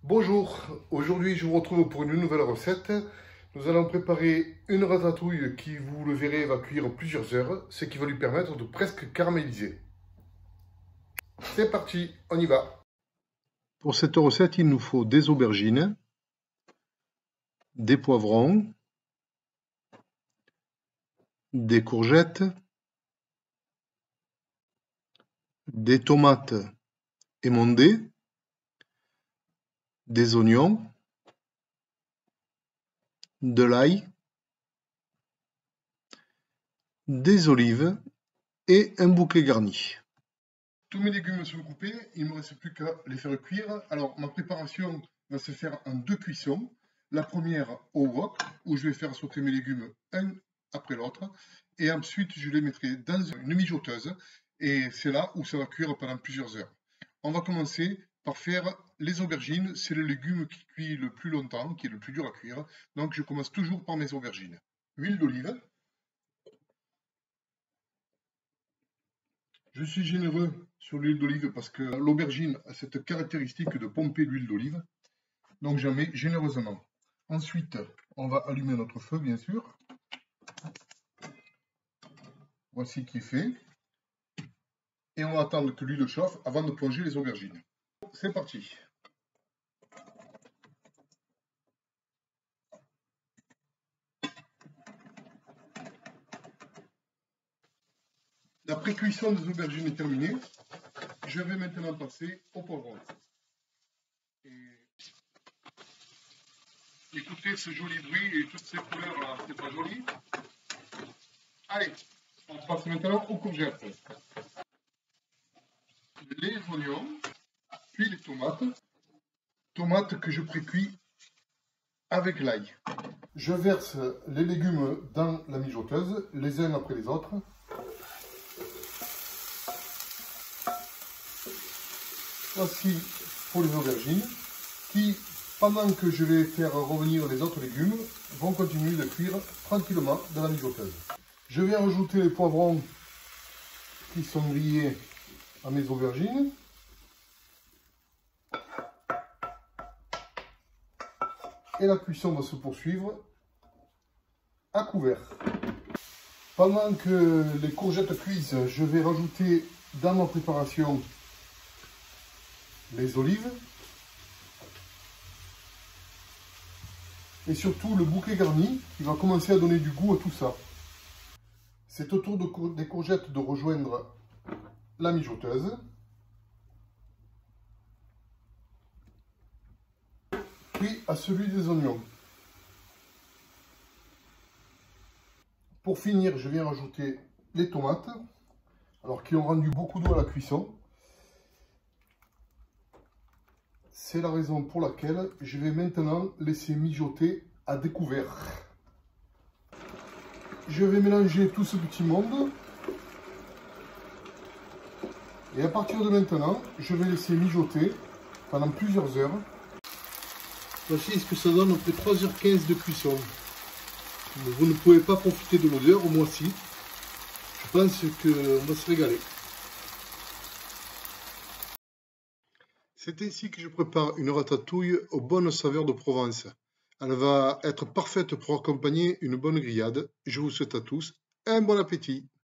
Bonjour, aujourd'hui je vous retrouve pour une nouvelle recette. Nous allons préparer une ratatouille qui, vous le verrez, va cuire plusieurs heures, ce qui va lui permettre de presque caraméliser. C'est parti, on y va. Pour cette recette, il nous faut des aubergines, des poivrons, des courgettes, des tomates émondées, des oignons, de l'ail, des olives et un bouquet garni. Tous mes légumes sont coupés, il ne me reste plus qu'à les faire cuire. Alors ma préparation va se faire en deux cuissons. La première au wok, où je vais faire sauter mes légumes un après l'autre. Et ensuite je les mettrai dans une mijoteuse. Et c'est là où ça va cuire pendant plusieurs heures. On va commencer par faire les aubergines. C'est le légume qui cuit le plus longtemps, qui est le plus dur à cuire. Donc je commence toujours par mes aubergines. Huile d'olive. Je suis généreux sur l'huile d'olive parce que l'aubergine a cette caractéristique de pomper l'huile d'olive. Donc j'en mets généreusement. Ensuite, on va allumer notre feu, bien sûr. Voici qui est fait. Et on va attendre que l'huile chauffe avant de plonger les aubergines. C'est parti. La pré-cuisson des aubergines est terminée. Je vais maintenant passer au poivron. Écoutez ce joli bruit et toutes ces couleurs, c'est pas joli. Allez, on passe maintenant aux courgettes. Les oignons, puis les tomates. Tomates que je pré-cuis avec l'ail. Je verse les légumes dans la mijoteuse, les uns après les autres. Voici pour les aubergines, qui, pendant que je vais faire revenir les autres légumes, vont continuer de cuire tranquillement dans la mijoteuse. Je vais ajouter les poivrons qui sont grillés à mes aubergines. Et la cuisson va se poursuivre à couvert. Pendant que les courgettes cuisent, je vais rajouter dans ma préparation les olives et surtout le bouquet garni qui va commencer à donner du goût à tout ça. C'est au tour des courgettes de rejoindre la mijoteuse. Puis à celui des oignons. Pour finir, je viens rajouter les tomates, alors qui ont rendu beaucoup d'eau à la cuisson. C'est la raison pour laquelle je vais maintenant laisser mijoter à découvert. Je vais mélanger tout ce petit monde. Et à partir de maintenant, je vais laisser mijoter pendant plusieurs heures. Voici ce que ça donne après 3h15 de cuisson. Vous ne pouvez pas profiter de l'odeur, moi si. Je pense qu'on va se régaler. C'est ainsi que je prépare une ratatouille aux bonnes saveurs de Provence. Elle va être parfaite pour accompagner une bonne grillade. Je vous souhaite à tous un bon appétit.